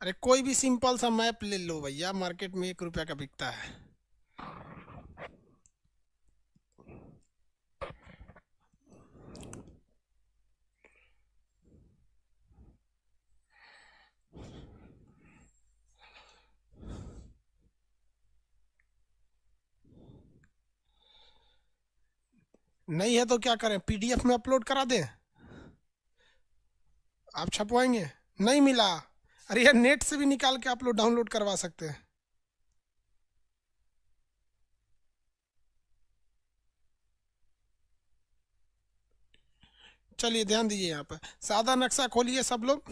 अरे कोई भी सिंपल सा मैप ले लो भैया, मार्केट में 1 रुपया का बिकता है। नहीं है तो क्या करें, पीडीएफ में अपलोड करा दें? आप छपवाएंगे? नहीं मिला? अरे यार नेट से भी निकाल के आप लोग डाउनलोड करवा सकते हैं। चलिए ध्यान दीजिए, यहाँ पर सादा नक्शा खोलिए सब लोग,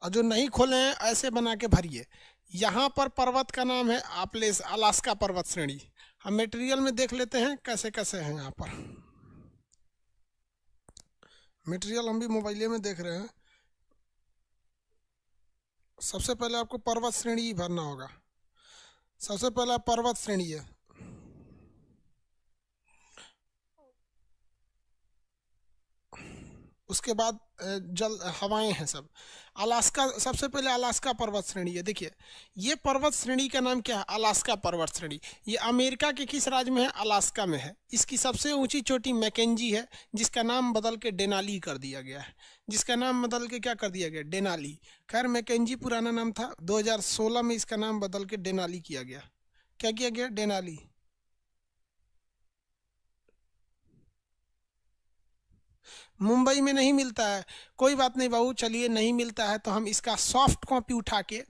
और जो नहीं खोले हैं ऐसे बना के भरिए। यहाँ पर पर्वत का नाम है आपलेस अलास्का पर्वत श्रेणी। हम मटेरियल में देख लेते हैं कैसे कैसे हैं यहाँ पर। मटेरियल हम भी मोबाइल में देख रहे हैं। सबसे पहले आपको पर्वत श्रेणी ही भरना होगा। सबसे पहला पर्वत श्रेणी है, उसके बाद जल हवाएं हैं सब। अलास्का सबसे पहले अलास्का पर्वत श्रेणी है। देखिए ये पर्वत श्रेणी का नाम क्या है, अलास्का पर्वत श्रेणी। ये अमेरिका के किस राज्य में है? अलास्का में है। इसकी सबसे ऊंची चोटी मैकेंजी है, जिसका नाम बदल के डेनाली कर दिया गया है। जिसका नाम बदल के क्या कर दिया गया? डेनाली। खैर मैकेंजी पुराना नाम था, 2016 में इसका नाम बदल के डेनाली किया गया। क्या किया गया? डेनाली। मुंबई में नहीं मिलता है, कोई बात नहीं बाबू, चलिए नहीं मिलता है तो हम इसका सॉफ्ट कॉपी उठा के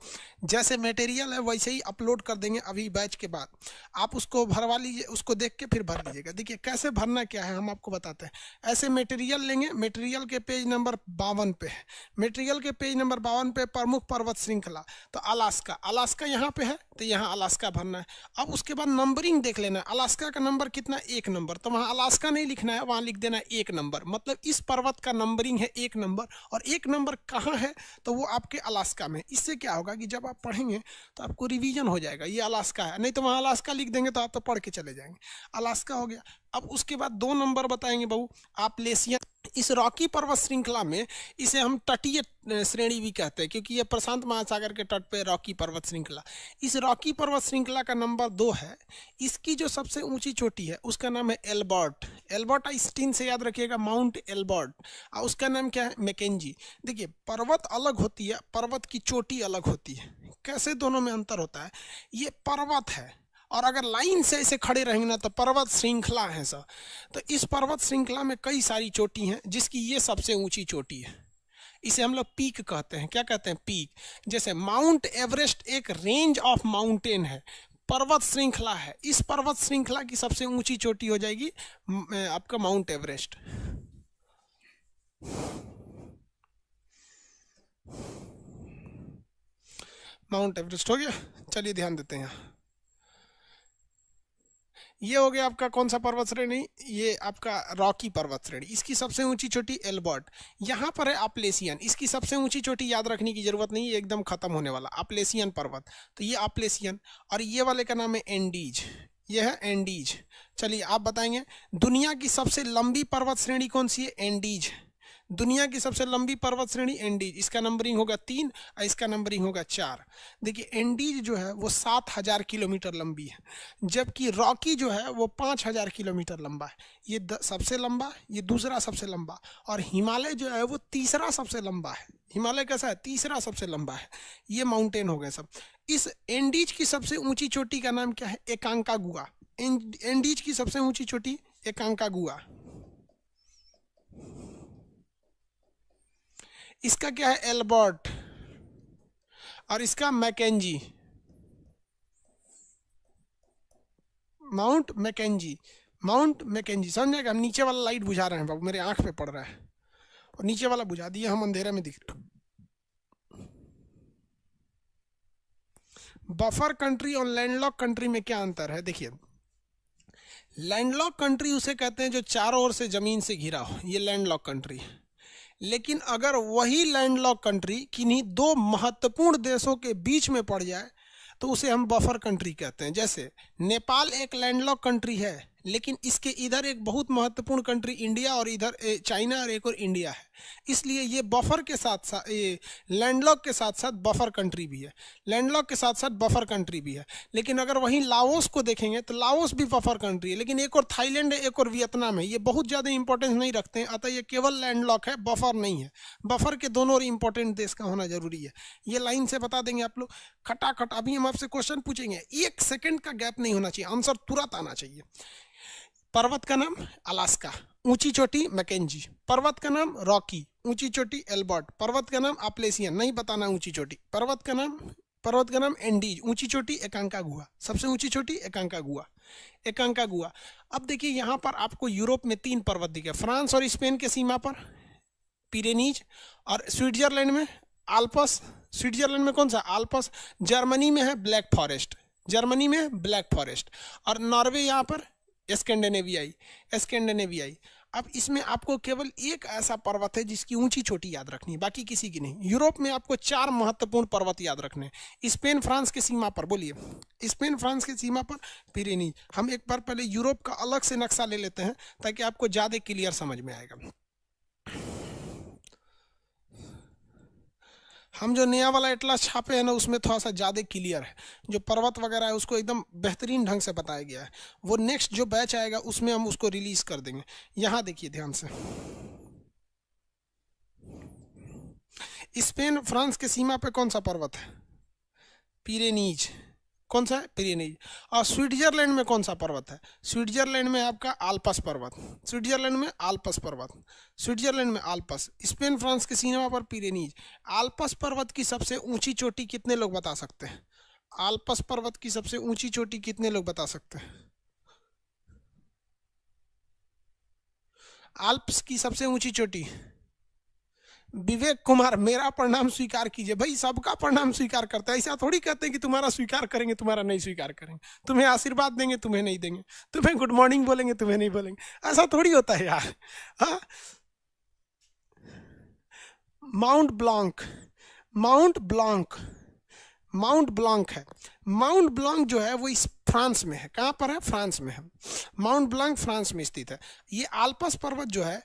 जैसे मटेरियल है वैसे ही अपलोड कर देंगे अभी बैच के बाद। आप उसको भरवा लीजिए, उसको देख के फिर भर लीजिएगा। देखिए कैसे भरना क्या है हम आपको बताते हैं। ऐसे मटेरियल लेंगे, मटेरियल के पेज नंबर 52 पे है। मटेरियल के पेज नंबर 52 पे प्रमुख पर्वत श्रृंखला, तो अलास्का, अलास्का यहाँ पे है तो यहाँ अलास्का भरना है। अब उसके बाद नंबरिंग देख लेना है, अलास्का का नंबर कितना? 1 नंबर, तो वहाँ अलास्का नहीं लिखना है, वहाँ लिख देना है 1 नंबर। मतलब इस पर्वत का नंबरिंग है 1 नंबर, और 1 नंबर कहाँ है? तो वो आपके अलास्का में। इससे क्या होगा कि जब आप पढ़ेंगे तो आपको रिवीजन हो जाएगा, ये अलास्का है। नहीं तो वहाँ अलास्का लिख देंगे तो आप तो पढ़ के चले जाएंगे। अलास्का हो गया। अब उसके बाद 2 नंबर बताएंगे बहू, आपलेशियन। इस रॉकी पर्वत श्रृंखला में इसे हम तटीय श्रेणी भी कहते हैं, क्योंकि ये प्रशांत महासागर के तट पे रॉकी पर्वत श्रृंखला। इस रॉकी पर्वत श्रृंखला का नंबर 2 है। इसकी जो सबसे ऊंची चोटी है उसका नाम है एल्बर्ट। एल्बर्ट आइंस्टीन से याद रखिएगा, माउंट एल्बर्ट। और उसका नाम क्या है? मैकेंजी। देखिए पर्वत अलग होती है, पर्वत की चोटी अलग होती है। कैसे दोनों में अंतर होता है? ये पर्वत है, और अगर लाइन से ऐसे खड़े रहेंगे ना तो पर्वत श्रृंखला है सर। तो इस पर्वत श्रृंखला में कई सारी चोटी हैं, जिसकी ये सबसे ऊंची चोटी है। इसे हम लोग पीक कहते हैं। क्या कहते हैं? पीक। जैसे माउंट एवरेस्ट एक रेंज ऑफ माउंटेन है, पर्वत श्रृंखला है। इस पर्वत श्रृंखला की सबसे ऊंची चोटी हो जाएगी आपका माउंट एवरेस्ट। माउंट एवरेस्ट हो गया। चलिए ध्यान देते हैं यहाँ। ये हो गया आपका कौन सा पर्वत श्रेणी? ये आपका रॉकी पर्वत श्रेणी। इसकी सबसे ऊंची चोटी एल्बर्ट। यहाँ पर है आपलेशियन। इसकी सबसे ऊंची चोटी याद रखने की जरूरत नहीं है, एकदम खत्म होने वाला आपलेशियन पर्वत। तो ये आपलेशियन, और ये वाले का नाम है एंडीज। ये है एंडीज। चलिए आप बताएंगे दुनिया की सबसे लंबी पर्वत श्रेणी कौन सी है? एंडीज। दुनिया की सबसे लंबी पर्वत श्रेणी एंडीज। इसका नंबरिंग होगा 3 और इसका नंबरिंग होगा 4। देखिए एंडीज जो है वो 7000 किलोमीटर लंबी है, जबकि रॉकी जो है वो 5000 किलोमीटर लंबा है। ये सबसे लंबा, ये दूसरा सबसे लंबा, और हिमालय जो है वो तीसरा सबसे लंबा है। हिमालय कैसा है? तीसरा सबसे लंबा है। ये माउंटेन हो गए सब। इस एंडीज की सबसे ऊंची चोटी का नाम क्या है? एकांकागुआ। एंडीज की सबसे ऊंची चोटी एकांकागुआ। इसका क्या है? एल्बर्ट। और इसका Mackenzie, mount Mackenzie. Mount Mackenzie समझेगा। हम नीचे वाला लाइट बुझा रहे हैं बाबू, मेरे आंख पे पड़ रहा है, और नीचे वाला बुझा दिए, हम अंधेरे में दिख रहे। बफर कंट्री और लैंडलॉक कंट्री में क्या अंतर है? देखिए लैंडलॉक कंट्री उसे कहते हैं जो चारों ओर से जमीन से घिरा हो, ये लैंडलॉक कंट्री है। लेकिन अगर वही लैंडलॉक कंट्री किन्हीं 2 महत्वपूर्ण देशों के बीच में पड़ जाए तो उसे हम बफर कंट्री कहते हैं। जैसे नेपाल एक लैंडलॉक कंट्री है, लेकिन इसके इधर एक बहुत महत्वपूर्ण कंट्री इंडिया और इधर चाइना और एक और इंडिया है, इसलिए ये बफर के साथ साथ ये लैंडलॉक के साथ साथ बफर कंट्री भी है, लैंडलॉक के साथ साथ बफर कंट्री भी है। लेकिन अगर वहीं लाओस को देखेंगे तो लाओस भी बफर कंट्री है, लेकिन एक और थाईलैंड है एक और वियतनाम है, ये बहुत ज़्यादा इंपॉर्टेंस नहीं रखते हैं, अतः ये केवल लैंडलॉक है, बफर नहीं है। बफर के दोनों और इंपॉर्टेंट देश का होना जरूरी है, ये लाइन से बता देंगे आप लोग खटाखट। अभी हम आपसे क्वेश्चन पूछेंगे, 1 सेकंड का गैप नहीं होना चाहिए, आंसर तुरंत आना चाहिए। पर्वत का नाम अलास्का, ऊंची चोटी मैकेंजी। पर्वत का नाम रॉकी, ऊंची चोटी एल्बर्ट। पर्वत का नाम अप्लेसियन, नहीं बताना ऊंची चोटी। पर्वत का नाम एंडीज, ऊंची चोटी एकांका गुहा, सबसे ऊंची चोटी एकांका गुहा, एकांका गुहा। अब देखिए यहाँ पर आपको यूरोप में 3 पर्वत दिखे, फ्रांस और स्पेन के सीमा पर पिरेनीज, और स्विट्जरलैंड में आल्पस। स्विट्जरलैंड में कौन सा? आल्पस। जर्मनी में है ब्लैक फॉरेस्ट, जर्मनी में ब्लैक फॉरेस्ट, और नॉर्वे यहाँ पर स्कैंडिनेवियाई, स्कैंडिनेवियाई। अब इसमें आपको केवल एक ऐसा पर्वत है जिसकी ऊंची चोटी याद रखनी है, बाकी किसी की नहीं। यूरोप में आपको 4 महत्वपूर्ण पर्वत याद रखने हैं। स्पेन फ्रांस की सीमा पर, बोलिए, स्पेन फ्रांस की सीमा पर पिरेनी। हम एक बार पहले यूरोप का अलग से नक्शा ले लेते हैं ताकि आपको ज़्यादा क्लियर समझ में आएगा। हम जो नया वाला एटलस छापे हैं ना उसमें थोड़ा सा ज़्यादा क्लियर है, जो पर्वत वगैरह है उसको एकदम बेहतरीन ढंग से बताया गया है। वो नेक्स्ट जो बैच आएगा उसमें हम उसको रिलीज कर देंगे। यहाँ देखिए ध्यान से, स्पेन फ्रांस के सीमा पे कौन सा पर्वत है? पिरेनीज। कौन सा है? पिरेनीज। और स्विट्जरलैंड में कौन सा पर्वत है? स्विट्जरलैंड में आपका आल्पस पर्वत, स्विट्जरलैंड में आल्पस पर्वत, स्विट्जरलैंड में आल्पस। स्पेन फ्रांस की सीमा पर पिरेनीज। आल्पस पर्वत की सबसे ऊंची चोटी कितने लोग बता सकते हैं? आल्पस पर्वत की सबसे ऊंची चोटी कितने लोग बता सकते हैं? आल्प्स की सबसे ऊंची चोटी? विवेक कुमार, मेरा प्रणाम स्वीकार कीजिए। भाई सबका प्रणाम स्वीकार करता है, ऐसा थोड़ी कहते हैं कि तुम्हारा स्वीकार करेंगे तुम्हारा नहीं स्वीकार करेंगे, तुम्हें आशीर्वाद देंगे तुम्हें नहीं देंगे, तुम्हें गुड मॉर्निंग बोलेंगे तुम्हें नहीं बोलेंगे, ऐसा थोड़ी होता है यार। हाँ, mount Blanc, mount Blanc, mount Blanc है। माउंट ब्लांक जो है वो इस फ्रांस में है। कहाँ पर है? फ्रांस में है। माउंट ब्लांक फ्रांस में स्थित है। ये आल्पस पर्वत जो है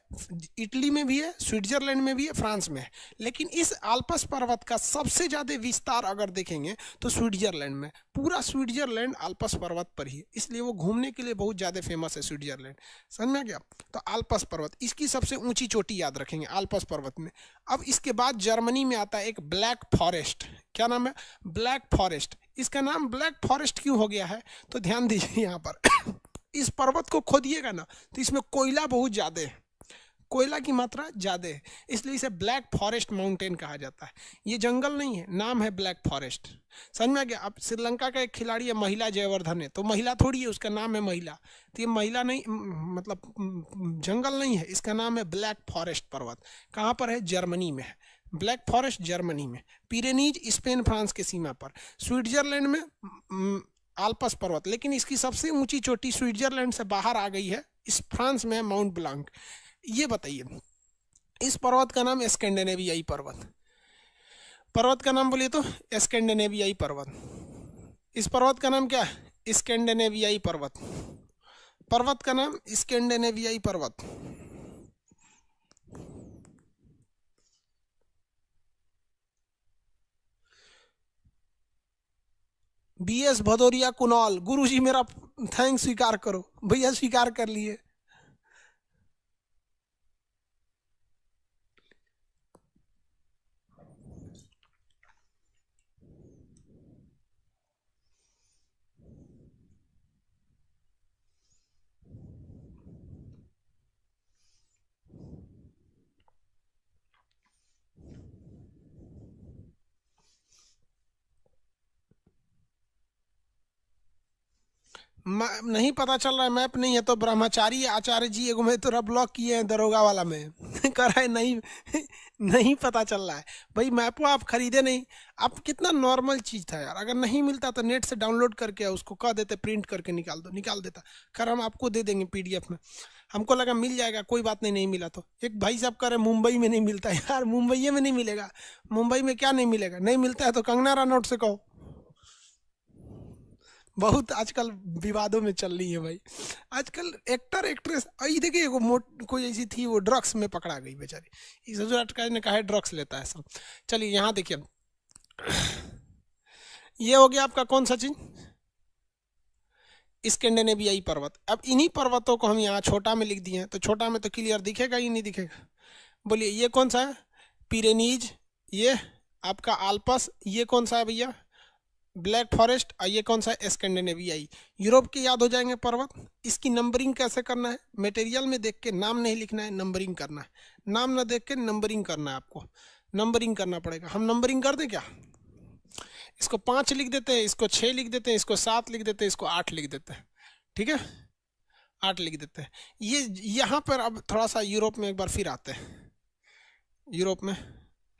इटली में भी है, स्विट्जरलैंड में भी है, फ्रांस में है। लेकिन इस आल्पस पर्वत का सबसे ज़्यादा विस्तार अगर देखेंगे तो स्विट्जरलैंड में, पूरा स्विट्जरलैंड आल्पस पर्वत पर ही है, इसलिए वो घूमने के लिए बहुत ज़्यादा फेमस है स्विट्जरलैंड। समझ में आ गया? तो आल्पस पर्वत, इसकी सबसे ऊंची चोटी याद रखेंगे आल्पस पर्वत में। अब इसके बाद जर्मनी में आता है एक ब्लैक फॉरेस्ट। क्या नाम है? Black forest. इसका नाम ब्लैक फॉरेस्ट क्यों हो गया है? तो ध्यान दीजिए यहाँ पर इस पर्वत को खोदिएगा ना तो इसमें कोयला बहुत ज़्यादा है, कोयला की मात्रा ज़्यादा है, इसलिए इसे ब्लैक फॉरेस्ट माउंटेन कहा जाता है। ये जंगल नहीं है, नाम है ब्लैक फॉरेस्ट। समझ में आ गया? अब श्रीलंका का एक खिलाड़ी है महिला जयवर्धन है, तो महिला थोड़ी है, उसका नाम है महिला, तो ये महिला नहीं, मतलब जंगल नहीं है, इसका नाम है ब्लैक फॉरेस्ट पर्वत। कहाँ पर है? जर्मनी में है। ब्लैक फॉरेस्ट जर्मनी में, पिरेनीज स्पेन फ्रांस के सीमा पर, स्विट्जरलैंड में आल्पस पर्वत। लेकिन इसकी सबसे ऊंची चोटी स्विट्जरलैंड से बाहर आ गई है, इस फ्रांस में है माउंट ब्लांक। ये बताइए इस पर्वत का नाम स्कैंडिनेवियाई पर्वत, पर्वत का नाम बोलिए तो स्कैंडिनेवियाई पर्वत। इस पर्वत का नाम क्या है? स्कैंडिनेवियाई पर्वत, पर्वत का नाम स्कैंडिनेवियाई पर्वत। BS भदौरिया कुणाल, गुरुजी मेरा थैंक्स स्वीकार करो। भैया स्वीकार कर लिए। नहीं पता चल रहा है, मैप नहीं है तो ब्रह्मचारी आचार्य जी एगो में तोरा ब्लॉक किए हैं दरोगा वाला में कर रहा है नहीं नहीं पता चल रहा है। भाई मैपो आप खरीदे नहीं, आप कितना नॉर्मल चीज़ था यार, अगर नहीं मिलता तो नेट से डाउनलोड करके उसको कह देते प्रिंट करके निकाल दो, निकाल देता। खैर हम आपको दे देंगे PDF में, हमको लगा मिल जाएगा, कोई बात नहीं, नहीं मिला तो। एक भाई साहब कह रहे मुंबई में नहीं मिलता यार, मुंबई में नहीं मिलेगा। मुंबई में क्या नहीं मिलेगा? नहीं मिलता है तो कंगना रनौट से कहो, बहुत आजकल विवादों में चल रही है भाई। आजकल एक्टर एक्ट्रेस आई देखिए, कोई ऐसी थी वो ड्रग्स में पकड़ा गई बेचारी, इस अटका ने कहा है ड्रग्स लेता है सब। चलिए यहाँ देखिए, ये हो गया आपका कौन सा चीज, स्कैंडिनेवियाई पर्वत। अब इन्हीं पर्वतों को हम यहाँ छोटा में लिख दिए हैं, तो छोटा में तो क्लियर दिखेगा ही नहीं दिखेगा। बोलिए ये कौन सा है, पिरेनीज, ये आपका आल्पस, ये कौन सा है भैया, ब्लैक फॉरेस्ट, और ये कौन सा है, स्कैंडिनेवियाई। यूरोप के याद हो जाएंगे पर्वत। इसकी नंबरिंग कैसे करना है, मटेरियल में देख के नाम नहीं लिखना है, नंबरिंग करना है। नाम ना देख के नंबरिंग करना है, आपको नंबरिंग करना पड़ेगा। हम नंबरिंग कर दें क्या, इसको 5 लिख देते हैं, इसको 6 लिख देते हैं, इसको 7 लिख देते हैं, इसको 8 लिख देते हैं, ठीक है, 8 लिख देते हैं। ये यहाँ पर अब थोड़ा सा यूरोप में एक बार फिर आते हैं, यूरोप में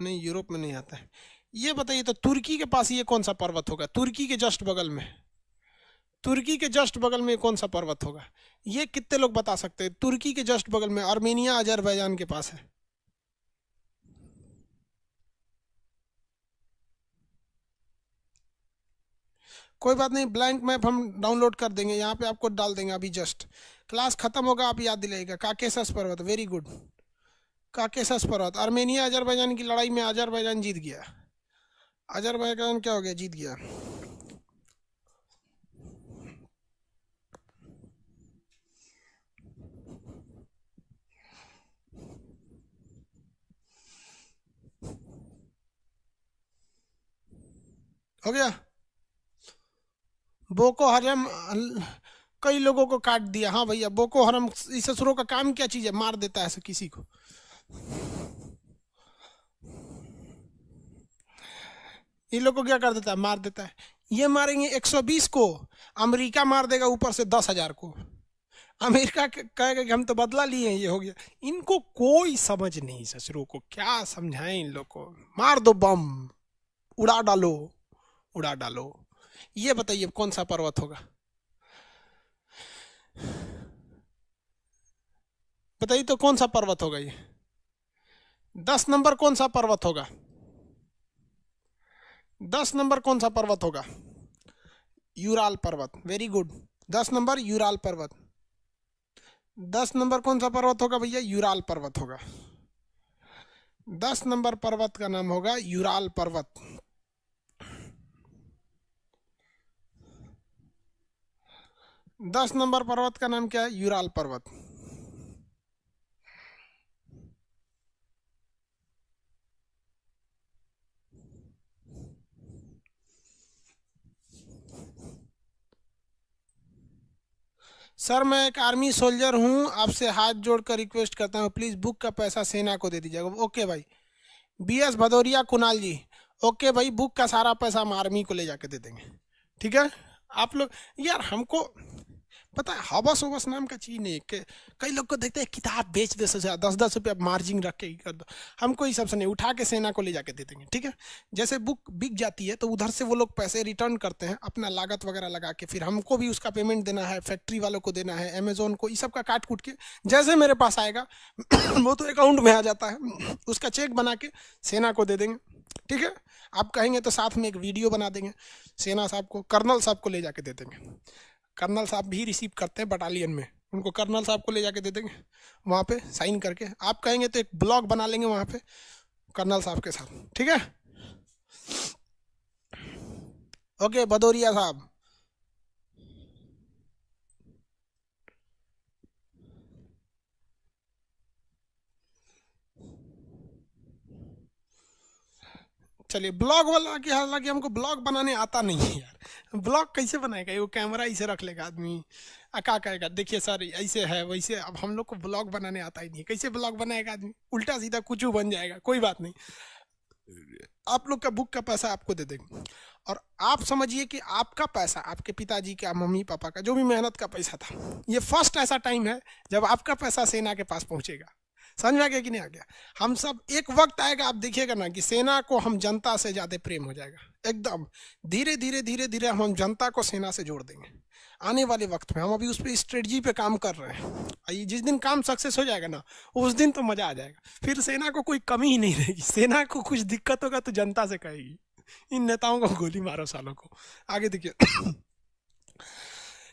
नहीं, यूरोप में नहीं आता है। ये बताइए तो तुर्की के पास ये कौन सा पर्वत होगा, तुर्की के जस्ट बगल में, तुर्की के जस्ट बगल में कौन सा पर्वत होगा, ये कितने लोग बता सकते हैं। तुर्की के जस्ट बगल में आर्मेनिया अजरबैजान के पास है। कोई बात नहीं, ब्लैंक मैप हम डाउनलोड कर देंगे, यहाँ पे आपको डाल देंगे अभी जस्ट क्लास खत्म होगा, आप याद दिलाइएगा। काकेशस पर्वत, वेरी गुड, काकेशस पर्वत। आर्मेनिया अजरबैजान की लड़ाई में अजरबैजान जीत गया, अजरबैजान क्या हो गया, जीत गया। हो गया। बोको हरम कई लोगों को काट दिया। हाँ भैया, बोको हरम इस ससुरों का काम क्या चीज है, मार देता है किसी को। इन लोग को क्या कर देता है, मार देता है। ये मारेंगे 120 को, अमेरिका मार देगा ऊपर से 10,000 को। अमेरिका कहेगा कि हम तो बदला लिए हैं, ये हो गया। इनको कोई समझ नहीं, ससुरों को क्या समझाएं इन लोग को। मार दो बम, उड़ा डालो, उड़ा डालो। ये बताइए कौन सा पर्वत होगा, बताइए तो कौन सा पर्वत होगा ये, 10 नंबर कौन सा पर्वत होगा, 10 नंबर कौन सा पर्वत होगा, यूराल पर्वत, वेरी गुड। 10 नंबर यूराल पर्वत, 10 नंबर कौन सा पर्वत होगा भैया, यूराल पर्वत होगा। 10 नंबर पर्वत का नाम होगा यूराल पर्वत। दस नंबर पर्वत का नाम क्या है, यूराल पर्वत। सर मैं एक आर्मी सोल्जर हूं, आपसे हाथ जोड़कर रिक्वेस्ट करता हूं, प्लीज बुक का पैसा सेना को दे दीजिएगा। ओके भाई, BS भदौरिया कुणाल जी, ओके भाई, बुक का सारा पैसा हम आर्मी को ले जाके दे देंगे, ठीक है। आप लोग यार, हमको पता है हवस हवस नाम का चीज नहीं है। कई लोग को देखते हैं किताब बेच दे, 10-10 रुपया मार्जिन रख के ही कर दो। हमको ये सबसे नहीं, उठा के सेना को ले जाके दे देंगे, ठीक है। जैसे बुक बिक जाती है तो उधर से वो लोग पैसे रिटर्न करते हैं अपना लागत वगैरह लगा के, फिर हमको भी उसका पेमेंट देना है, फैक्ट्री वालों को देना है, अमेजोन को, ये सब का काट कूट के जैसे मेरे पास आएगा वो तो अकाउंट में आ जाता है, उसका चेक बना के सेना को दे देंगे, ठीक है। आप कहेंगे तो साथ में एक वीडियो बना देंगे, सेना साहब को, कर्नल साहब को ले जाके दे देंगे। कर्नल साहब भी रिसीव करते हैं बटालियन में, उनको कर्नल साहब को ले जाके दे देंगे, वहाँ पे साइन करके। आप कहेंगे तो एक ब्लॉग बना लेंगे वहाँ पे कर्नल साहब के साथ, ठीक है। ओके भदौरिया साहब, चलिए। ब्लॉग वाला की हालांकि हमको ब्लॉग बनाने आता नहीं है यार, ब्लॉग कैसे बनाएगा, वो कैमरा इसे रख लेगा आदमी, क्या कहेगा, देखिए सर ऐसे है वैसे। अब हम लोग को ब्लॉग बनाने आता ही नहीं है, कैसे ब्लॉग बनाएगा आदमी, उल्टा सीधा कुछ बन जाएगा। कोई बात नहीं, आप लोग का बुक का पैसा आपको दे देंगे। और आप समझिए कि आपका पैसा, आपके पिताजी का, मम्मी पापा का, जो भी मेहनत का पैसा था, ये फर्स्ट ऐसा टाइम है जब आपका पैसा सेना के पास पहुंचेगा। समझ में आ गया कि नहीं आ गया। हम सब एक वक्त आएगा, आप देखिएगा ना कि सेना को हम जनता से ज्यादा प्रेम हो जाएगा एकदम। धीरे धीरे धीरे धीरे हम जनता को सेना से जोड़ देंगे आने वाले वक्त में। हम अभी उस पर स्ट्रेटजी पे काम कर रहे हैं। जिस दिन काम सक्सेस हो जाएगा ना, उस दिन तो मजा आ जाएगा, फिर सेना को कोई कमी ही नहीं रहेगी। सेना को कुछ दिक्कत होगा तो जनता से कहेगी, इन नेताओं को गोली मारो सालों को। आगे देखिए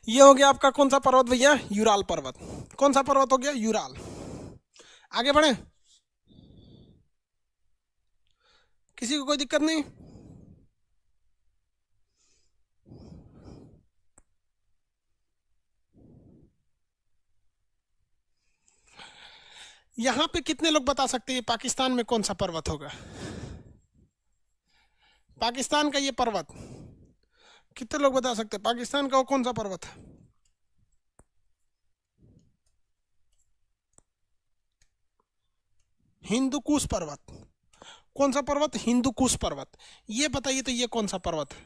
ये हो गया आपका कौन सा पर्वत भैया? यूराल पर्वत। कौन सा पर्वत हो गया? यूराल। आगे बढ़े, किसी को कोई दिक्कत नहीं? यहां पे कितने लोग बता सकते हैं पाकिस्तान में कौन सा पर्वत होगा? पाकिस्तान का ये पर्वत कितने लोग बता सकते हैं? पाकिस्तान का वो कौन सा पर्वत है? हिंदुकुश पर्वत। कौन सा पर्वत? हिंदुकुश पर्वत। ये बताइए तो ये कौन सा पर्वत है?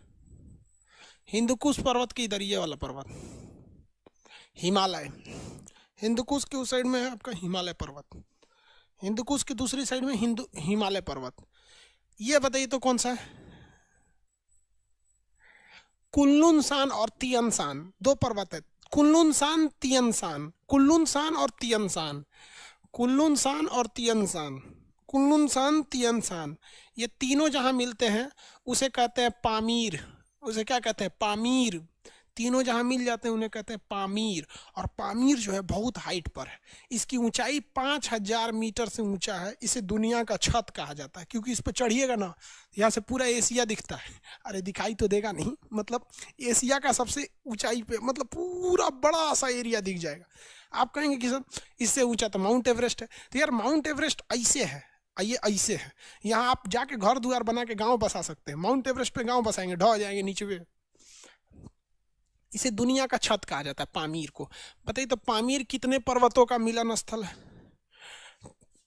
हिंदुकुश पर्वत के इधर ये वाला पर्वत, हिमालय। हिंदुकुश के उस साइड में है आपका हिमालय पर्वत, हिंदुकुश की दूसरी साइड में हिमालय पर्वत। ये बताइए तो कौन सा है? कुल्लुन और तियन दो पर्वत है। कुल्लुन तियन कुल्लुन और तियन कुल्लुन और तियन कुल्लुन तियन, ये तीनों जहां मिलते हैं उसे कहते हैं पामीर। उसे क्या कहते हैं? पामीर। तीनों जहां मिल जाते हैं उन्हें कहते हैं पामीर। और पामीर जो है बहुत हाइट पर है, इसकी ऊंचाई 5,000 मीटर से ऊंचा है। इसे दुनिया का छत कहा जाता है, क्योंकि इस पर चढ़िएगा ना, यहाँ से पूरा एशिया दिखता है। अरे दिखाई तो देगा नहीं, मतलब एशिया का सबसे ऊंचाई पे, मतलब पूरा बड़ा सा एरिया दिख जाएगा। आप कहेंगे कि सर इससे ऊंचा तो माउंट एवरेस्ट है। तो यार माउंट एवरेस्ट ऐसे है, ये ऐसे है। यहाँ आप जाके घर द्वार बना के गांव बसा सकते हैं, माउंट एवरेस्ट पे गांव बसाएंगे ढह जाएंगे नीचे पे। इसे दुनिया का छत कहा जाता है पामीर को। बताइए तो पामीर कितने पर्वतों का मिलन स्थल है?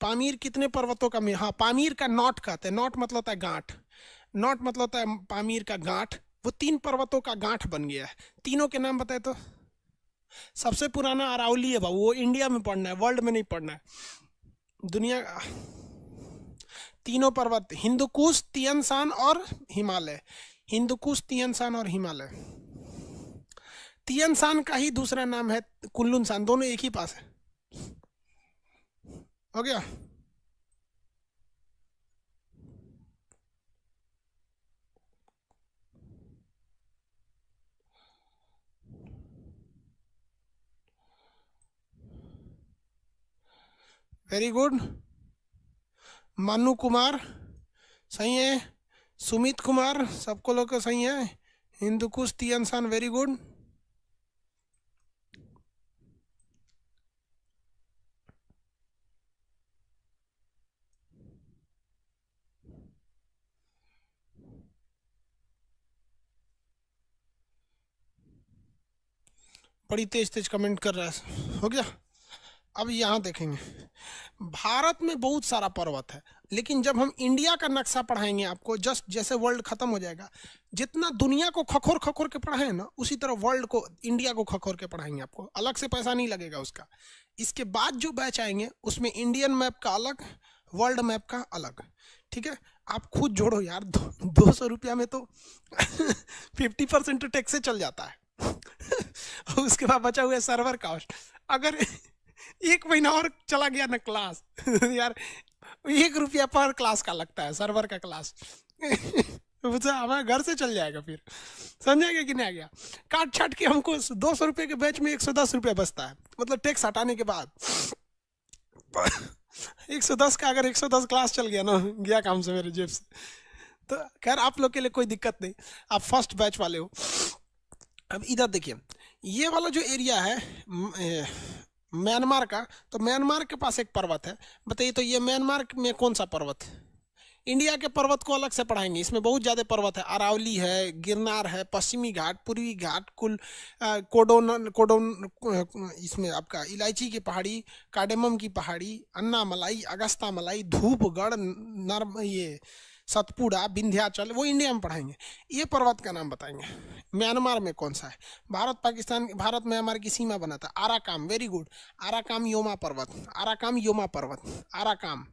पामीर कितने पर्वतों का हाँ, पामीर का नॉट कहते हैं। नॉट मतलब होता है गांठ। नॉट मतलब होता है पामीर का गांठ। वो 3 पर्वतों का गांठ बन गया है। तीनों के नाम बताए तो? सबसे पुराना अरावली है बाबू, वो इंडिया में पढ़ना है, वर्ल्ड में नहीं पढ़ना है। दुनिया तीनों पर्वत हिंदुकुश, तियन और हिमालय। हिंदुकुश, तियन और हिमालय। तियन का ही दूसरा नाम है कुल्लुन, दोनों एक ही पास है। हो गया? Very good. मनु कुमार सही है, सुमित कुमार, सबको लोग का सही है। Hindu Kush, Tian, very good. बड़ी तेज तेज कमेंट कर रहा है। हो गया? अब यहाँ देखेंगे, भारत में बहुत सारा पर्वत है, लेकिन जब हम इंडिया का नक्शा पढ़ाएंगे आपको, जस्ट जैसे वर्ल्ड खत्म हो जाएगा, जितना दुनिया को खखोर खखोर के पढ़ाए ना, उसी तरह वर्ल्ड को, इंडिया को खखोर के पढ़ाएंगे आपको। अलग से पैसा नहीं लगेगा उसका। इसके बाद जो बैच आएंगे उसमें इंडियन मैप का अलग, वर्ल्ड मैप का अलग। ठीक है? आप खुद जोड़ो यार, 200 रुपया में तो 50% तो टैक्स से चल जाता है। और उसके बाद बचा हुआ सर्वर कॉस्ट। अगर 1 महीना और चला गया ना क्लास यार, 1 रुपया पर क्लास का लगता है सर्वर का क्लास। मुझे हमारे घर से चल जाएगा फिर, समझेगा कि नहीं आ गया? काट छाट के हमको 200 रुपये के बैच में 110 रुपया बचता है, मतलब टैक्स हटाने के बाद। 110 का अगर 110 क्लास चल गया ना, गया काम से मेरे जेब से। तो खैर आप लोग के लिए कोई दिक्कत नहीं, आप फर्स्ट बैच वाले हो। अब इधर देखिए, ये वाला जो एरिया है म्यांमार का, तो म्यांमार के पास एक पर्वत है। बताइए तो ये म्यांमार में कौन सा पर्वत है? इंडिया के पर्वत को अलग से पढ़ाएंगे, इसमें बहुत ज़्यादा पर्वत है। अरावली है, गिरनार है, पश्चिमी घाट, पूर्वी घाट, कोडोन कोडोन, इसमें आपका इलायची की पहाड़ी, कार्डेमम की पहाड़ी, अन्ना मलाई, अगस्ता मलाई, धूपगढ़, नर्म ये सतपुड़ा, विंध्याचल, वो इंडिया में पढ़ाएंगे। ये पर्वत का नाम बताएंगे। म्यांमार में कौन सा है? भारत म्यांमार की सीमा बनाता है Arakan. Very good. Arakan Yoma पर्वत, आराकाम योमा पर्वत, आराकाम।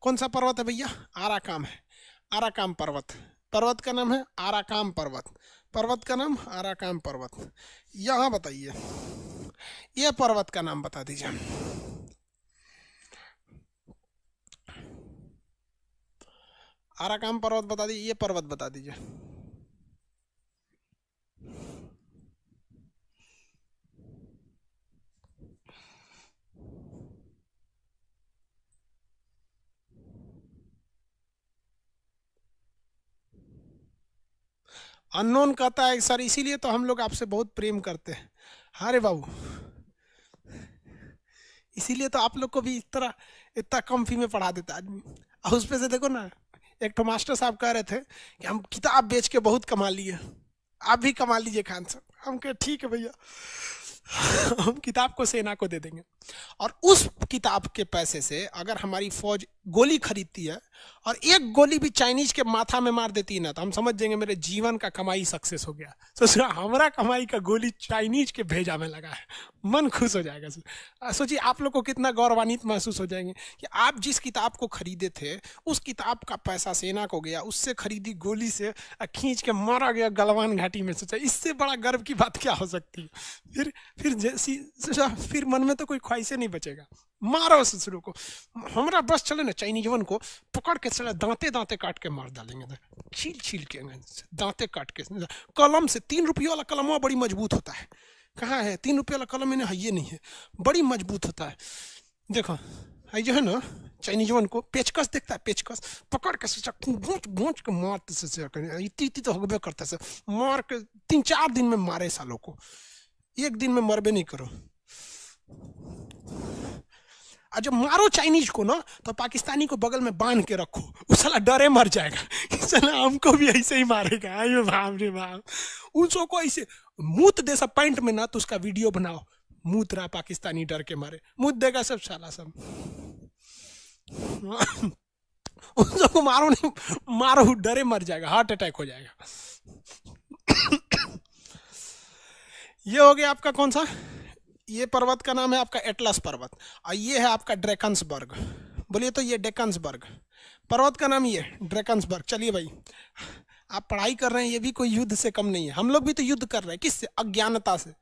कौन सा पर्वत है भैया? आराकाम है। आराकाम पर्वत, पर्वत का नाम है आराकाम पर्वत। पर्वत का नाम आराकाम पर्वत। यहाँ बताइए, ये पर्वत का नाम बता दीजिए। आराकाम पर्वत बता दीजिए, ये पर्वत बता दीजिए। अननोन कहता है सर, इसीलिए तो हम लोग आपसे बहुत प्रेम करते हैं। हाँ रे बाबू, इसीलिए तो आप लोग को भी इस तरह इतना कम फी में पढ़ा देता आदमी। और उस पे से देखो ना, एक तो मास्टर साहब कह रहे थे कि हम किताब बेच के बहुत कमा लिए, आप भी कमा लीजिए खान साहब। हम कहे ठीक है भैया, हम किताब को सेना को दे देंगे, और उस किताब के पैसे से अगर हमारी फौज गोली खरीदती है और एक गोली भी चाइनीज के माथा में मार देती है ना, तो हम समझ जाएंगे मेरे जीवन का कमाई सक्सेस हो गया। सोचिए हमारा कमाई का गोली चाइनीज के भेजा में लगा है, मन खुश हो जाएगा। सोचिए आप लोग को कितना गौरवान्वित महसूस हो जाएंगे कि आप जिस किताब को खरीदे थे उस किताब का पैसा सेना को गया, उससे खरीदी गोली से खींच के मारा गया गलवान घाटी में। सोचा इससे बड़ा गर्व की बात क्या हो सकती है। फिर जैसी फिर मन में तो कोई ख्वाहिशें नहीं बचेगा, मारो ससुरों को। हमारा बस चले ना, चाइनीजवन को पकड़ के चले दांते दांते काट के मार डालेंगे, छील छील के दांते काट के। कलम से 3 रुपये वाला कलम बड़ी मजबूत होता है, कहाँ है 3 रुपये वाला कलम, इन्हें है ये नहीं है, बड़ी मजबूत होता है। देखो ये जो है ना, चाइनीजवन को पेचकस देखता है, पेचकस पकड़ के सोचा भूच भूच के मारते से इतनी तो होबे करता है, मार के 3-4 दिन में मारे सालों को, एक दिन में मरबे नहीं करो। और जब मारो चाइनीज को ना, तो पाकिस्तानी को बगल में बांध के रखो, वो साला डरे मर जाएगा, साला हमको भी ऐसे ही मारेगा। अरे बाप रे बाप, उसको को ऐसे मूत दे सब पैंट में ना, तो उसका वीडियो बनाओ, मूत रहा पाकिस्तानी डर के मारे, मूत देगा सब साला सब। उसको मारो नहीं, मारो डरे मर जाएगा, हार्ट अटैक हो जाएगा। ये हो गया आपका कौन सा, ये पर्वत का नाम है आपका एटलस पर्वत, और ये है आपका ड्रैकन्सबर्ग। बोलिए तो ये डेकन्सबर्ग पर्वत का नाम, ये ड्रैकन्सबर्ग। चलिए भाई, आप पढ़ाई कर रहे हैं, ये भी कोई युद्ध से कम नहीं है। हम लोग भी तो युद्ध कर रहे हैं, किससे, अज्ञानता से।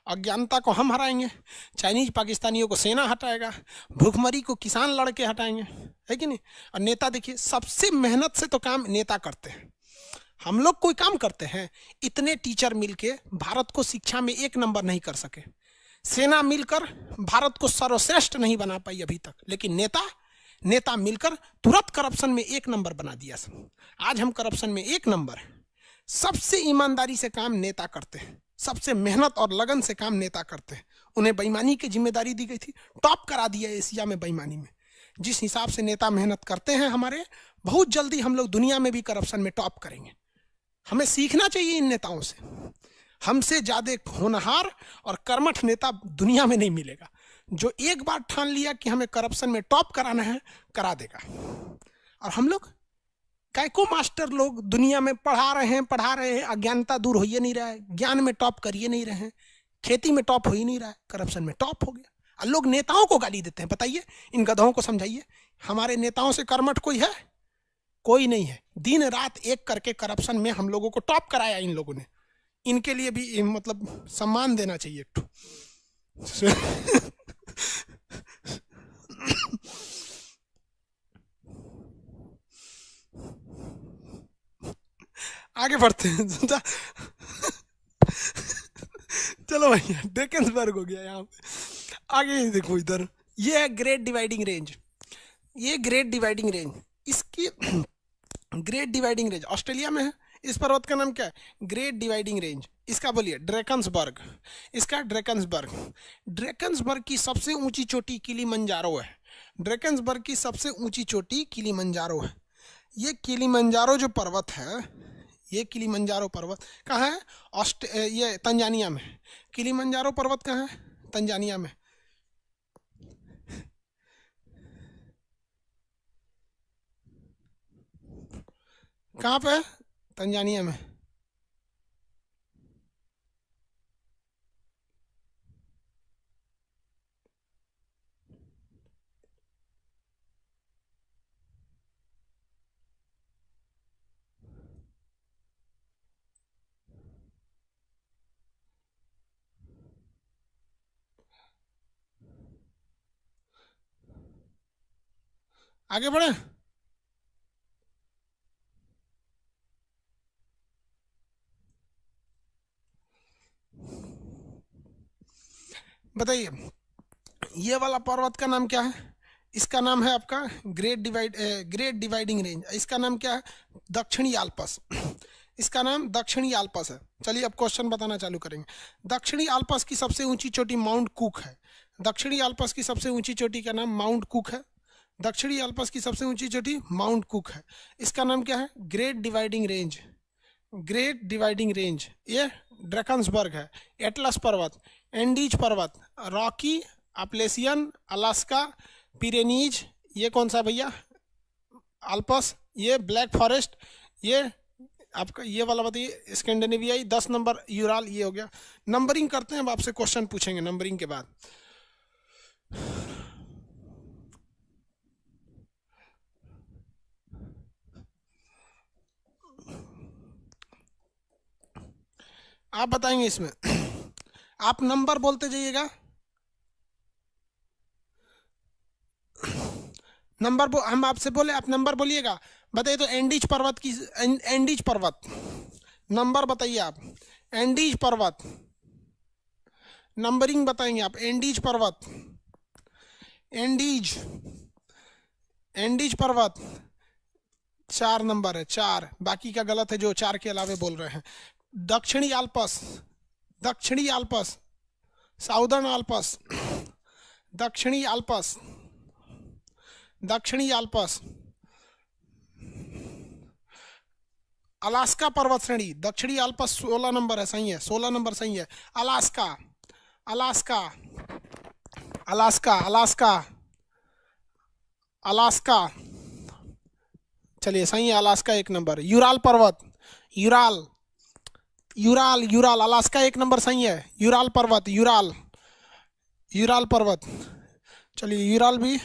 अज्ञानता को हम हराएंगे, चाइनीज पाकिस्तानियों को सेना हटाएगा, भूखमरी को किसान लड़के हटाएंगे, है कि नहीं। और नेता देखिए, सबसे मेहनत से तो काम नेता करते हैं। हम लोग कोई काम करते हैं, इतने टीचर मिलके भारत को शिक्षा में 1 नंबर नहीं कर सके, सेना मिलकर भारत को सर्वश्रेष्ठ नहीं बना पाई अभी तक, लेकिन नेता मिलकर तुरंत करप्शन में 1 नंबर बना दिया। आज हम करप्शन में 1 नंबर। सबसे ईमानदारी से काम नेता करते हैं, सबसे मेहनत और लगन से काम नेता करते हैं। उन्हें बेईमानी की जिम्मेदारी दी गई थी, टॉप करा दिया एशिया में बेईमानी में। जिस हिसाब से नेता मेहनत करते हैं हमारे, बहुत जल्दी हम लोग दुनिया में भी करप्शन में टॉप करेंगे। हमें सीखना चाहिए इन नेताओं से। हमसे ज्यादा होनहार और कर्मठ नेता दुनिया में नहीं मिलेगा, जो एक बार ठान लिया कि हमें करप्शन में टॉप कराना है, करा देगा। और हम लोग कैको मास्टर लोग दुनिया में पढ़ा रहे हैं, अज्ञानता दूर हो ही नहीं रहा है, ज्ञान में टॉप करिए नहीं रहे हैं, खेती में टॉप हो ही नहीं रहा है, करप्शन में टॉप हो गया। और लोग नेताओं को गाली देते हैं। बताइए, इन गधों को समझाइए, हमारे नेताओं से कर्मठ कोई है? कोई नहीं है। दिन रात एक करके करप्शन में हम लोगों को टॉप कराया इन लोगों ने। इनके लिए भी मतलब सम्मान देना चाहिए एक ठो। आगे बढ़ते हैं। चलो भैया, डेकन्सबर्ग हो गया। यहाँ पे आगे देखो, इधर ये है ग्रेट डिवाइडिंग रेंज। ये ग्रेट डिवाइडिंग रेंज, इसकी ग्रेट डिवाइडिंग रेंज ऑस्ट्रेलिया में है। इस पर्वत का नाम क्या है? Great dividing range. इसका बोलिए ड्रैकन्सबर्ग। इसका ड्रैकन्सबर्ग। ड्रैकन्सबर्ग की सबसे ऊंची चोटी किलीमंजारो है। ड्रैकन्सबर्ग की सबसे ऊंची चोटी किलीमंजारो है। ये किलीमंजारो जो पर्वत है, ये किलीमंजारो पर्वत कहाँ है? ये तंजानिया में। किलीमंजारो पर्वत कहाँ है? तंजानिया में। कहाँ पे है? तंजानिया में। आगे बढ़े। बताइए, ये वाला पर्वत का नाम क्या है? इसका नाम है आपका ग्रेट डिवाइडिंग रेंज। इसका नाम क्या है? दक्षिणी आल्प्स। इसका नाम दक्षिणी आल्प्स है। चलिए अब क्वेश्चन बताना चालू करेंगे। दक्षिणी आल्प्स की सबसे ऊंची चोटी माउंट कुक है। दक्षिणी आल्प्स की सबसे ऊंची चोटी का नाम माउंट कुक है। दक्षिणी आल्प्स की सबसे ऊंची चोटी माउंट कुक है। इसका नाम क्या है? Great dividing range. Great dividing range ये ड्रैकन्सबर्ग है। एटलस पर्वत, एंडीज पर्वत, रॉकी, अपलेशियन, अलास्का, पिरेनीज, ये कौन सा भैया? आल्प्स। ये ब्लैक फॉरेस्ट, ये आपका ये वाला बताइए स्कैंडिनेवियाई। 10 नंबर यूराल, ये हो गया। नंबरिंग करते हैं, अब आपसे क्वेश्चन पूछेंगे नंबरिंग के बाद। आप बताएंगे इसमें आप नंबर बोलते जाइएगा। हम आपसे बोले, आप नंबर बोलिएगा। बताइए तो एंडीज पर्वत की, एंडीज पर्वत नंबर बताइए आप। एंडीज पर्वत नंबरिंग बताएंगे आप। एंडीज पर्वत, एंडीज एंडीज पर्वत 4 नंबर है, 4। बाकी का गलत है जो 4 के अलावे बोल रहे हैं। दक्षिणी आल्प्स, दक्षिणी आल्प्स, साउदर्न आल्प्स, दक्षिणी आल्प्स, दक्षिणी आल्प्स, अलास्का पर्वत श्रेणी। दक्षिणी आल्प्स 16 नंबर है, सही है, 16 नंबर सही है। Alaska, Alaska, Alaska, Alaska, Alaska, चलिए सही है, अलास्का 1 नंबर। यूराल पर्वत, Ural, Ural, Ural, Alaska 1 number सही है। यूराल पर्वत, यूराल, यूराल पर्वत, चलिए यूराल भी,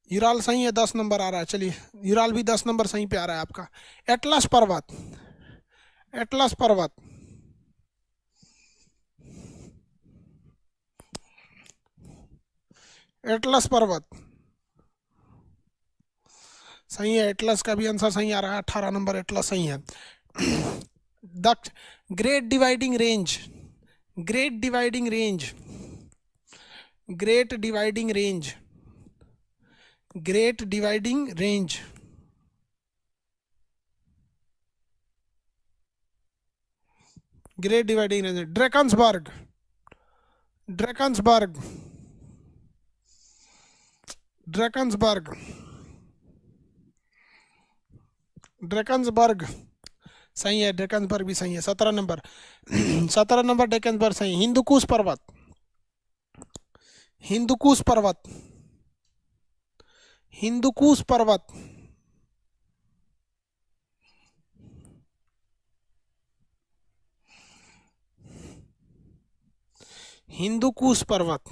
यूराल सही है, 10 नंबर आ रहा है। चलिए यूराल भी 10 नंबर सही पे आ रहा है आपका। एटलस पर्वत, एटलस पर्वत, एटलस पर्वत सही है। एटलस का भी आंसर सही आ रहा है, 18 नंबर एटलस सही है। दक्ष great dividing range, great dividing range, great dividing range, great dividing range, great dividing range, Drakensberg, Drakensberg, Drakensberg, Drakensberg सही है। ड्रैकन्सबर्ग भी सही है, 17 नंबर 17 नंबर ड्रैकन्सबर्ग सही। हिंदुकुश पर्वत, हिंदुकुश पर्वत, हिंदुकुश पर्वत, हिंदुकुश पर्वत,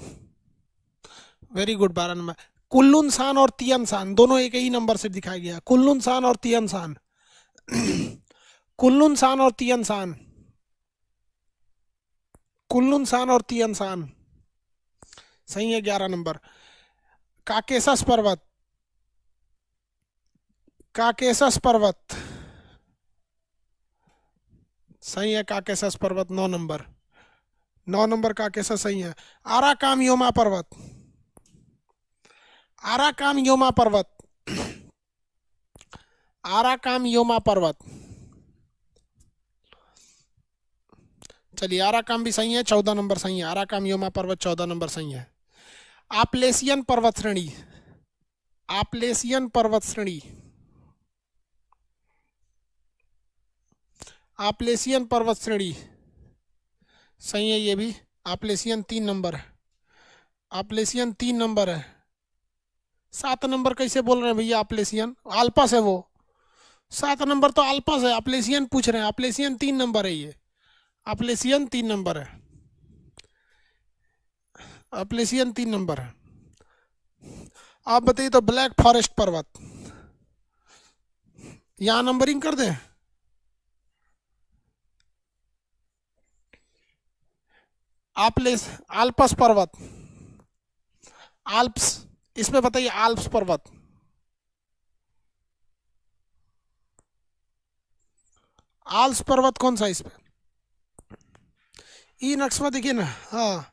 वेरी गुड, 12 नंबर। कुल्लुन और तियन शान दोनों एक ही नंबर से दिखाया गया। कुल्लुन और तियन शान कुल्लुन और तियन शान, कुल्लुन और तियन शान सही है, 11 नंबर। काकेशस पर्वत, काकेशस पर्वत सही है। काकेशस पर्वत 9 नंबर, 9 नंबर काकेशस सही है। आराकाम योमा पर्वत, आराकाम योमा पर्वत, आराकाम योमा पर्वत, चलिए आराकाम भी सही है, 14 नंबर सही है। आराकाम योमा पर्वत 14 नंबर सही है। आपलेशियन पर्वत श्रेणी, आपलेशियन पर्वत श्रेणी, आपलेशियन पर्वत श्रेणी सही है ये भी। आपलेशियन 3 नंबर है, आपलेशियन 3 नंबर है। 7 नंबर कैसे बोल रहे हैं भैया? आपलेशियन आल्पस है वो, 7 नंबर तो आल्पस है, आपलेशियन पूछ रहे हैं। आपलेशियन 3 नंबर है ये, आपलेशियन 3 नंबर है, आपलेशियन 3 नंबर है। आप बताइए तो ब्लैक फॉरेस्ट पर्वत, यहां नंबरिंग कर दें? आल्पस पर्वत, आल्प्स, इसमें बताइए आल्प्स पर्वत, आल्प्स पर्वत कौन सा इसमें? ई नक्शा देखिए ना, हाँ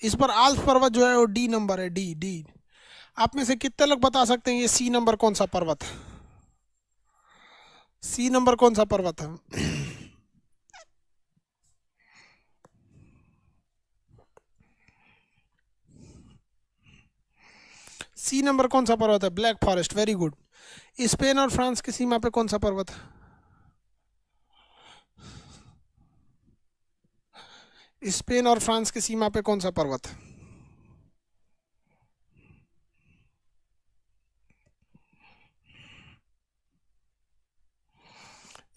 इस पर आल्प्स पर्वत जो है वो डी नंबर है, डी डी। आप में से कितने लोग बता सकते हैं ये सी नंबर कौन सा पर्वत है? सी नंबर कौन सा पर्वत है? सी नंबर कौन सा पर्वत है? Black forest, very good. Spain और फ्रांस की सीमा पे कौन सा पर्वत है? स्पेन और फ्रांस की सीमा पे कौन सा पर्वत है?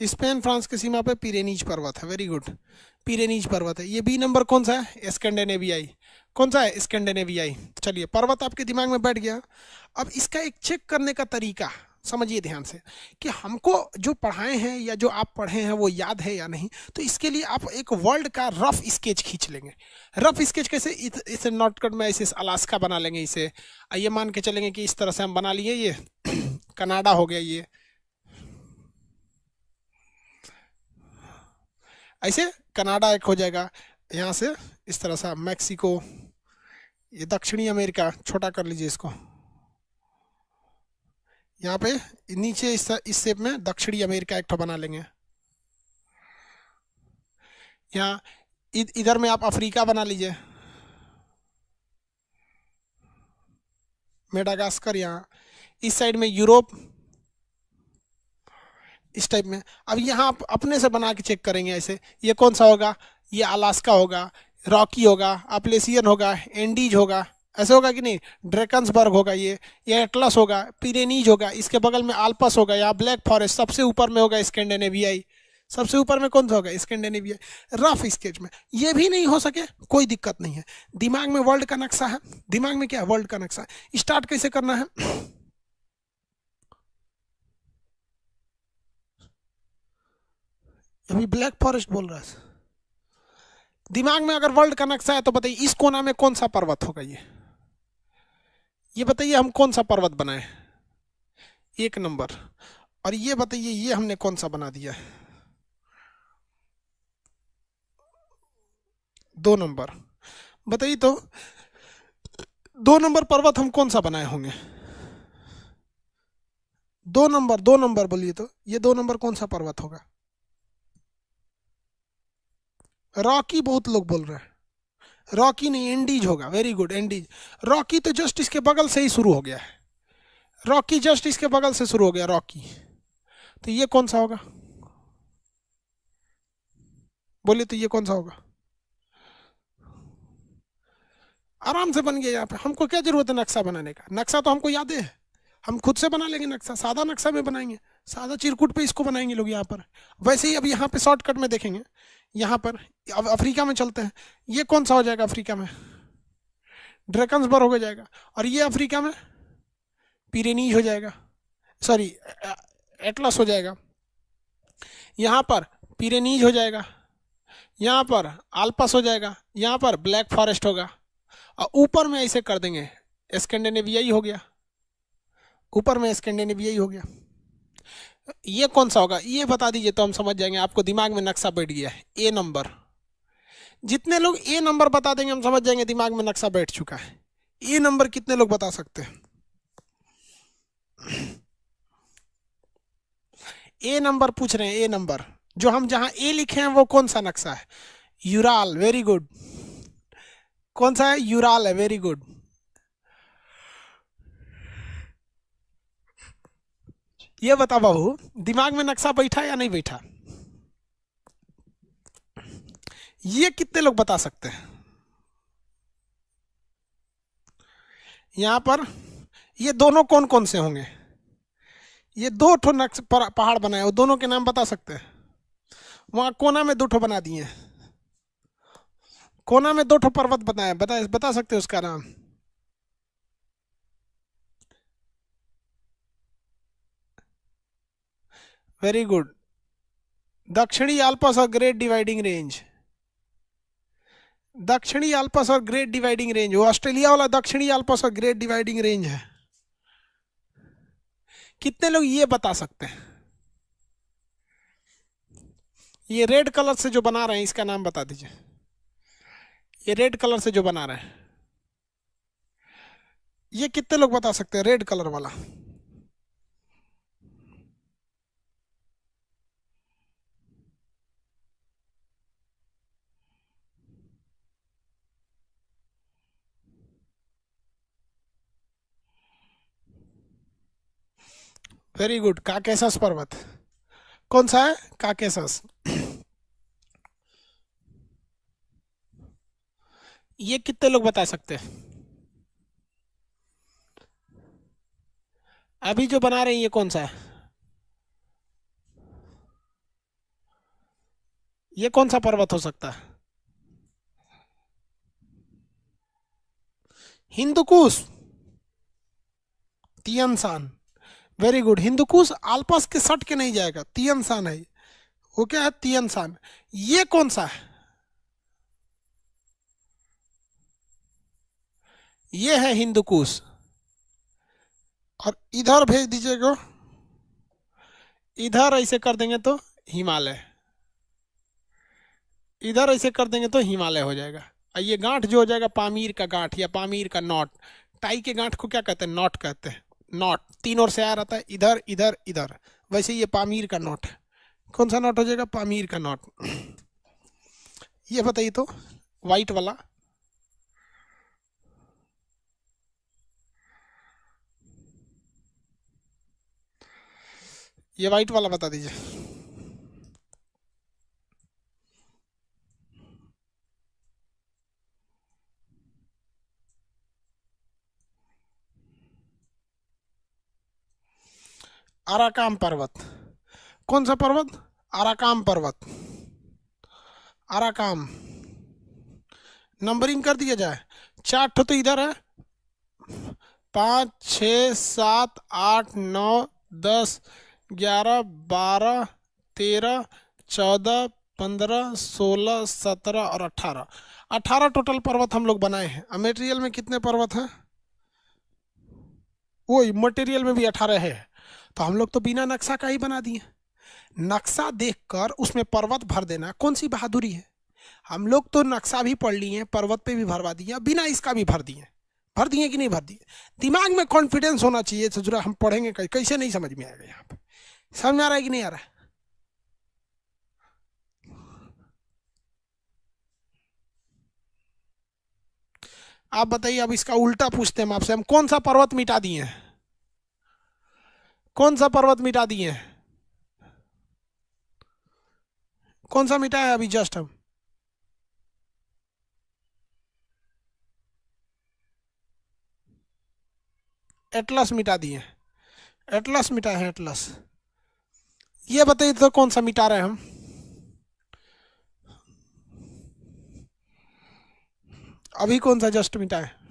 स्पेन फ्रांस की सीमा पे पिरेनीज पर्वत है, वेरी गुड। पिरेनीज पर्वत है। ये बी नंबर कौन सा है? स्कैंडिनेवियाई। कौन सा है? स्कैंडिनेवियाई। चलिए, पर्वत आपके दिमाग में बैठ गया। अब इसका एक चेक करने का तरीका समझिए ध्यान से, कि हमको जो पढ़ाए हैं या जो आप पढ़े हैं वो याद है या नहीं। तो इसके लिए आप एक वर्ल्ड का रफ स्केच खींच लेंगे। रफ स्केच कैसे? इसे नॉटकट में ऐसे अलास्का बना लेंगे इसे। ये मान के चलेंगे कि इस तरह से हम बना लिए ये कनाडा हो गया, ये ऐसे कनाडा एक हो जाएगा। यहाँ से इस तरह से मैक्सिको, ये दक्षिणी अमेरिका, छोटा कर लीजिए इसको। यहाँ पे नीचे इस शेप में दक्षिणी अमेरिका एक ठो बना लेंगे। यहाँ इधर में आप अफ्रीका बना लीजिए, मेडागास्कर। यहाँ इस साइड में यूरोप, इस टाइप में। अब यहाँ आप अपने से बना के चेक करेंगे ऐसे, ये कौन सा होगा? ये अलास्का होगा, रॉकी होगा, अप्लेसियन होगा, एंडीज होगा, ऐसे होगा कि नहीं? ड्रेकन्सबर्ग होगा, ये एटलस होगा, पिरेनीज होगा, इसके बगल में आल्पस होगा, यहाँ ब्लैक फॉरेस्ट, सबसे ऊपर में होगा स्कैंडिनेवियाई। सबसे ऊपर में कौन सा होगा? स्कैंडिनेविया। रफ स्केच में ये भी नहीं हो सके कोई दिक्कत नहीं है। दिमाग में वर्ल्ड का नक्शा है, दिमाग में क्या है? वर्ल्ड का नक्शा। स्टार्ट कैसे करना है? अभी ब्लैक फॉरेस्ट बोल रहा है। दिमाग में अगर वर्ल्ड का नक्शा है तो बताइए इस कोना में कौन सा पर्वत होगा? ये बताइए हम कौन सा पर्वत बनाए? एक नंबर। और ये बताइए ये हमने कौन सा बना दिया? दो नंबर। बताइए तो, दो नंबर पर्वत हम कौन सा बनाए होंगे? दो नंबर, दो नंबर बोलिए तो, ये दो नंबर कौन सा पर्वत होगा? रॉकी बहुत लोग बोल रहे हैं। रॉकी नहीं, एंडीज होगा, वेरी गुड, एंडीज। रॉकी तो जस्ट इसके बगल से ही शुरू हो गया है। रॉकी जस्ट इसके बगल से शुरू हो गया, रॉकी। तो ये कौन सा होगा? बोलिए तो ये कौन सा होगा? आराम से बन गया। यहाँ पे हमको क्या जरूरत है नक्शा बनाने का? नक्शा तो हमको याद है, हम खुद से बना लेंगे नक्शा। सादा नक्शा में बनाएंगे, सादा चिरकुट पे इसको बनाएंगे लोग यहाँ पर। वैसे ही अब यहाँ पे शॉर्टकट में देखेंगे। यहाँ पर अब अफ्रीका में चलते हैं। ये कौन सा हो जाएगा अफ्रीका में? ड्रेकन्सबर्ग हो जाएगा। और ये अफ्रीका में पिरेनीज हो जाएगा, सॉरी एटलस हो जाएगा। यहाँ पर पिरेनीज हो जाएगा, यहाँ पर आल्पस हो जाएगा, यहाँ पर ब्लैक फॉरेस्ट होगा। और ऊपर में ऐसे कर देंगे, स्कैंडिनेवियाई हो गया। ऊपर में स्कैंडिनेवियाई हो गया। ये कौन सा होगा ये बता दीजिए तो हम समझ जाएंगे। आपको दिमाग में नक्शा बैठ गया है, ए नंबर। जितने लोग ए नंबर बता देंगे हम समझ जाएंगे दिमाग में नक्शा बैठ चुका है। ए नंबर कितने लोग बता सकते हैं? ए नंबर पूछ रहे हैं, ए नंबर। जो हम जहां ए लिखे हैं वो कौन सा नक्शा है? Ural, very good. कौन सा है? यूराल है, वेरी गुड। ये बता बाबू, दिमाग में नक्शा बैठा या नहीं बैठा? ये कितने लोग बता सकते हैं? यहाँ पर ये दोनों कौन कौन से होंगे? ये दो ठो नक्श पहाड़ बनाए, वो दोनों के नाम बता सकते हैं? वहां कोना में दो ठो बना दिए, कोना में दो ठो पर्वत बनाए, बता सकते हैं उसका नाम? Very good. दक्षिणी आल्प्स और ग्रेट डिवाइडिंग रेंज। दक्षिणी आल्प्स और ग्रेट डिवाइडिंग रेंज, वो ऑस्ट्रेलिया वाला दक्षिणी आल्प्स और ग्रेट डिवाइडिंग रेंज है। कितने लोग ये बता सकते हैं? ये रेड कलर से जो बना रहे हैं इसका नाम बता दीजिए। ये रेड कलर से जो बना रहे हैं, ये कितने लोग बता सकते हैं? रेड कलर वाला। वेरी गुड, काकेशस पर्वत। कौन सा है काकेशस? ये कितने लोग बता सकते हैं? अभी जो बना रहे हैं ये कौन सा है? ये कौन सा पर्वत हो सकता है? Hindu Kush, तियनसान। Very good, Hindu Kush Alps के सट के नहीं जाएगा, तियनसान है। वो क्या है? तियनसान। ये कौन सा है? ये है हिंदुकुश। और इधर भेज दीजिएगा, इधर ऐसे कर देंगे तो हिमालय, इधर ऐसे कर देंगे तो हिमालय हो जाएगा। और ये गांठ जो हो जाएगा पामीर का गांठ या पामीर का नॉट। टाई के गांठ को क्या कहते हैं? नॉट कहते हैं। नॉट तीन ओर से आ रहता है, इधर इधर इधर। वैसे ये पामीर का नॉट है। कौन सा नॉट हो जाएगा? पामीर का नॉट। ये बताइए तो, वाइट वाला। ये वाइट वाला बता दीजिए। आराकाम पर्वत। कौन सा पर्वत? आराकाम पर्वत। आराकाम। नंबरिंग कर दिया जाए। चार ठो तो इधर है, 5, 6, 7, 8, 9, 10, 11, 12, 13, 14, 15, 16, 17 और 18। 18 टोटल पर्वत हम लोग बनाए हैं। मटेरियल में कितने पर्वत हैं? वही मटेरियल में भी 18 है। तो हम लोग तो बिना नक्शा का ही बना दिए। नक्शा देखकर उसमें पर्वत भर देना कौन सी बहादुरी है? हम लोग तो नक्शा भी पढ़ लिए, पर्वत पे भी भरवा दिया, बिना इसका भी भर दिए। भर दिए कि नहीं भर दिए? दिमाग में कॉन्फिडेंस होना चाहिए। तो जरा हम पढ़ेंगे कैसे नहीं समझ में आएगा? यहाँ पे समझ में आ रहा है कि नहीं आ रहा है? आप बताइए। अब इसका उल्टा पूछते हैं हम आपसे, हम कौन सा पर्वत मिटा दिए हैं? कौन सा पर्वत मिटा दिए हैं? कौन सा मिटा है अभी जस्ट हम? एटलस मिटा दिए। एटलस मिटा है, एटलस। ये बताइए तो कौन सा मिटा रहे हैं हम? अभी कौन सा जस्ट मिटा है?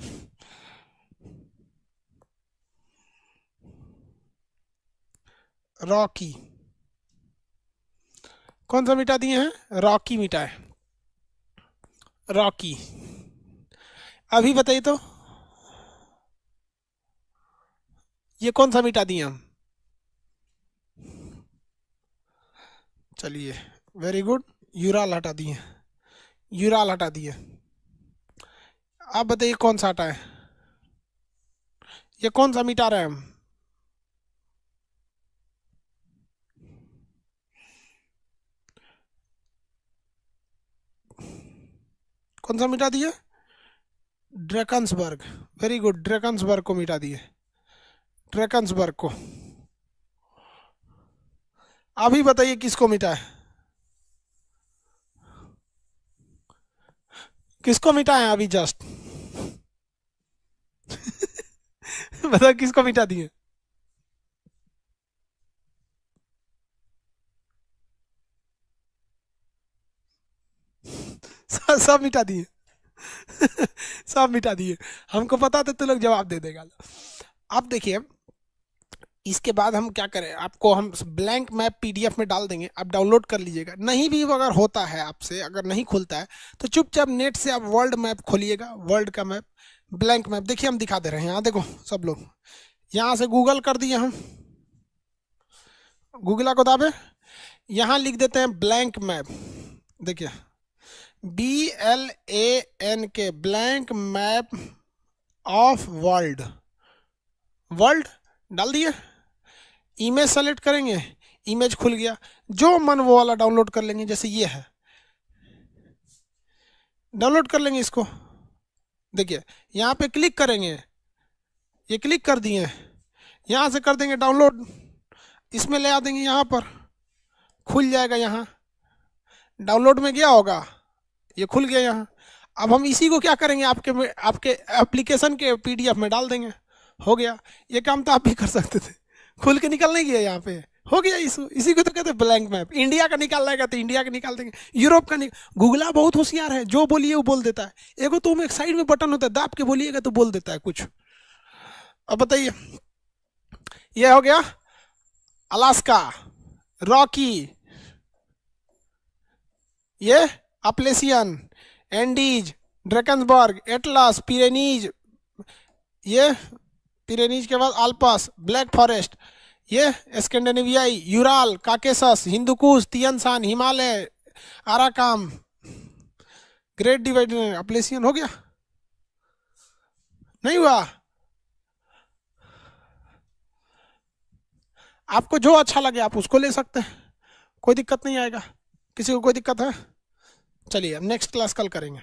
रॉकी। कौन सा मिटा दिए हैं? रॉकी मिटा है, रॉकी। अभी बताइए तो, ये कौन सा मिटा दिए हम? चलिए, वेरी गुड। यूराल हटा दिए, यूराल हटा दिए। आप बताइए कौन सा हटा है? ये कौन सा मिटा रहे हैं हम? कौन सा मिटा दिए? ड्रैकन्सबर्ग। वेरी गुड, ड्रैकन्सबर्ग को मिटा दिए, ड्रैकन्सबर्ग को। अभी बताइए किसको मिटा है? किसको मिटा है अभी जस्ट? बताओ किसको मिटा दिए? सब मिटा दिए। सब मिटा दिए। हमको पता था तो लोग जवाब दे देगा। अब देखिए, इसके बाद हम क्या करें, आपको हम ब्लैंक मैप पीडीएफ में डाल देंगे, आप डाउनलोड कर लीजिएगा। नहीं भी अगर होता है आपसे, अगर नहीं खुलता है तो चुपचाप नेट से आप वर्ल्ड मैप खोलिएगा, वर्ल्ड का मैप, ब्लैंक मैप। देखिए हम दिखा दे रहे हैं, यहाँ देखो सब लोग, यहाँ से गूगल कर दिए हम, गूगला को दाबे, यहाँ लिख देते हैं ब्लैंक मैप। देखिए, BLANK, blank map of world. World डाल दिए, इमेज सेलेक्ट करेंगे, इमेज खुल गया। जो मन वो वाला डाउनलोड कर लेंगे, जैसे ये है, डाउनलोड कर लेंगे इसको। देखिए यहाँ पे क्लिक करेंगे, ये क्लिक कर दिए, यहाँ से कर देंगे डाउनलोड। इसमें ले आ देंगे, यहाँ पर खुल जाएगा। यहाँ डाउनलोड में गया होगा, ये खुल गया यहाँ। अब हम इसी को क्या करेंगे, आपके एप्लीकेशन के पीडीएफ में डाल देंगे, हो गया। ये काम तो आप भी कर सकते थे, खुल के निकल नहीं गया यहाँ पे, हो गया। इसी को तो कहते हैं ब्लैंक मैप। इंडिया का निकाल रहेगा तो इंडिया का निकाल देंगे, यूरोप का गूगला बहुत होशियार है, जो बोलिए वो बोल देता है। एगो तो एक साइड में बटन होता है, दाब के बोलिएगा तो बोल देता है कुछ। अब बताइए, ये हो गया अलास्का, रॉकी, ये Appalachian, Andes, Drakensberg, Atlas, Pyrenees, ये पिरेनीज के बाद अल्पस, ब्लैक फॉरेस्ट, ये स्कैंडिनेवियाई, Ural, Caucasus, Hindu Kush, Tian Shan, Himalaya, Arakan, great divider, Appalachian. हो गया, नहीं हुआ? आपको जो अच्छा लगे आप उसको ले सकते हैं, कोई दिक्कत नहीं आएगा। किसी को कोई दिक्कत है? चलिए अब नेक्स्ट क्लास कल करेंगे।